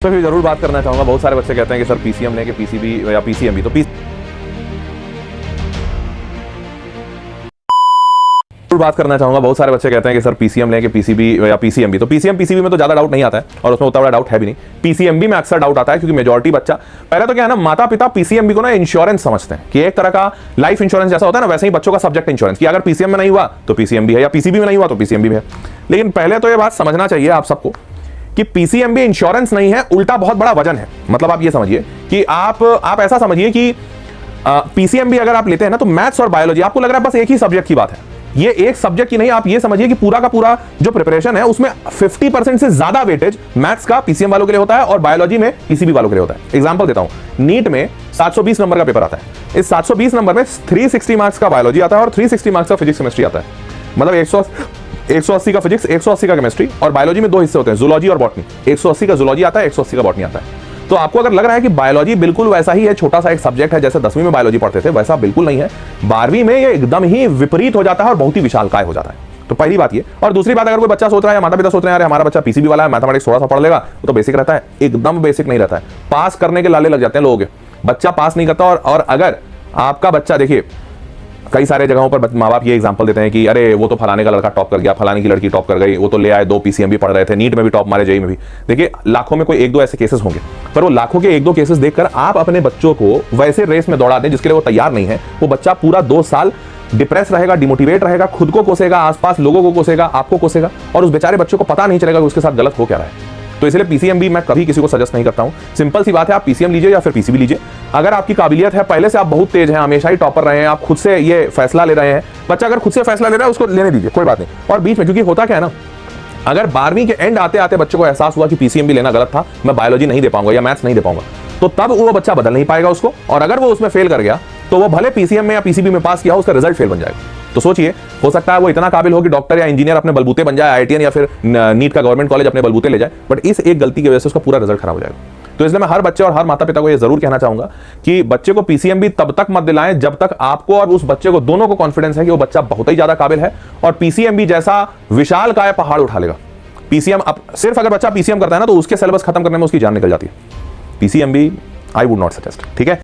तो भी जरूर बात करना चाहूंगा। बहुत सारे बच्चे कहते हैं कि सर पीसीएम लें कि पीसीबी या पीसीएमबी। तो बात करना चाहूंगा। बहुत सारे बच्चे कहते हैं कि सर पीसीएम लें कि पीसीबी या पीसीएमबी। तो पीसीएम पीसीबी में तो ज्यादा डाउट नहीं आता है और उसमें उतना बड़ा डाउट है भी नहीं। पीसीएमबी में अक्सर डाउट आता है क्योंकि मेजॉरिटी बच्चा पहले तो क्या है ना, माता पिता पीसीएमबी को ना इंश्योरेंस समझते हैं कि एक तरह का लाइफ इंश्योरेंस जैसा होता है ना, वैसे ही बच्चों का सब्जेक्ट इंश्योरेंस कि अगर पीसीएम में नहीं हुआ तो पीसीएमबी है या पीसीबी में नहीं हुआ तो पीसीएमबी है। लेकिन पहले तो ये बात समझना चाहिए आप सबको कि पीसीएमबी इंश्योरेंस नहीं है, उल्टा बहुत बड़ा वजन है। मतलब आप ये समझिए कि आप ऐसा समझिए कि पीसीएमबी अगर आप लेते हैं ना तो मैथ्स और बायोलॉजी आपको लग रहा है बस एक ही सब्जेक्ट की बात है। ये एक सब्जेक्ट की नहीं, आप ये समझिए कि पूरा का पूरा जो प्रिपरेशन है उसमें 50% से ज्यादा वेटेज मैथ्स का पीसीएम वालों के लिए होता है और बायोलॉजी में पीसीबी वालों के लिए होता है। एग्जांपल देता हूं, नीट में 720 नंबर का पेपर आता है। इस 720 नंबर में 360 मार्क्स का बायोलॉजी आता है और 360 मार्क्स का फिजिक्स केमिस्ट्री आता है। मतलब 180 का फिजिक्स, 180 का केमिस्ट्री और बायोलॉजी में दो हिस्से होते हैं, जूलॉजी और बॉटनी। 180 का जूलॉजी आता है, 180 का बॉटनी आता है। तो आपको अगर लग रहा है कि बायोलॉजी बिल्कुल वैसा ही है, छोटा सा एक सब्जेक्ट है जैसे 10वीं में बायोलॉजी पढ़ते थे, वैसा बिल्कुल नहीं है। 12वीं में ये एकदम ही विपरीत हो जाता है और बहुत ही विशालकाय हो जाता है। तो पहली बात ये। और दूसरी बात, अगर कोई बच्चा सोच रहा है या माता पिता सोच रहे हैं अरे हमारा बच्चा पीसीबी वाला है, मैथमेटिक्स थोड़ा सा पढ़ लेगा वो तो बेसिक रहता है, एकदम बेसिक नहीं रहता है। पास करने के लाले लग जाते हैं लोगों के, बच्चा पास नहीं करता। और अगर आपका बच्चा, देखिए कई सारे जगहों पर माँ बाप ये एग्जांपल देते हैं कि अरे वो तो फलाने का लड़का टॉप कर गया, फलाने की लड़की टॉप कर गई, वो तो ले आए 2 पीसीएमबी पढ़ रहे थे, नीट में भी टॉप मारे, जेई में भी। देखिए लाखों में कोई 1-2 ऐसे केसेस होंगे, पर वो लाखों के 1-2 केसेस देखकर आप अपने बच्चों को वैसे रेस में दौड़ा दें जिसके लिए वो तैयार नहीं है। वो बच्चा पूरा 2 साल डिप्रेस रहेगा, डिमोटिवेट रहेगा, खुद को कोसेगा, आसपास लोगों को कोसेगा, आपको कोसेगा और उस बेचारे बच्चों को पता नहीं चलेगा कि उसके साथ गलत हो क्या रहा है। तो इसलिए पीसीएमबी मैं कभी किसी को सजेस्ट नहीं करता हूं। सिंपल सी बात है, आप पीसीएम लीजिए या फिर पीसीबी लीजिए। अगर आपकी काबिलियत है, पहले से आप बहुत तेज हैं, हमेशा ही टॉपर रहे हैं, आप खुद से ये फैसला ले रहे हैं, बच्चा अगर खुद से फैसला ले रहा है उसको लेने दीजिए, कोई बात नहीं। और बीच में, क्योंकि होता क्या है ना, अगर 12वीं के एंड आते आते बच्चों को एहसास हुआ कि पीसीएमबी लेना गलत था, मैं बायोलॉजी नहीं दे पाऊंगा या मैथ्स नहीं दे पाऊंगा, तो तब वो बच्चा बदल नहीं पाएगा उसको। और अगर वो उसमें फेल कर गया तो वो भले पीसीएम में या पीसीबी में पास किया हो, उसका रिजल्ट फेल बन जाएगा। तो सोचिए, हो सकता है वो इतना काबिल हो कि डॉक्टर या इंजीनियर अपने बलबूते बन जाए, आईआईटीएन या फिर नीट का गवर्नमेंट कॉलेज अपने बलबूते ले जाए, बट इस एक गलती की वजह से उसका पूरा रिजल्ट खराब हो जाएगा। तो इसलिए मैं हर बच्चे और हर माता पिता को यह जरूर कहना चाहूंगा कि बच्चे को पीसीएमबी तब तक मत दिलाएं जब तक आपको और उस बच्चे को दोनों को कॉन्फिडेंस है कि वो बच्चा बहुत ही ज्यादा काबिल है और पीसीएमबी जैसा विशाल काय पहाड़ उठा लेगा। पीसीएम अब सिर्फ अगर बच्चा पीसीएम करता है ना तो उसके सिलेबस खत्म करने में उसकी जान निकल जाती है। PCMB I would not suggest, ठीक है।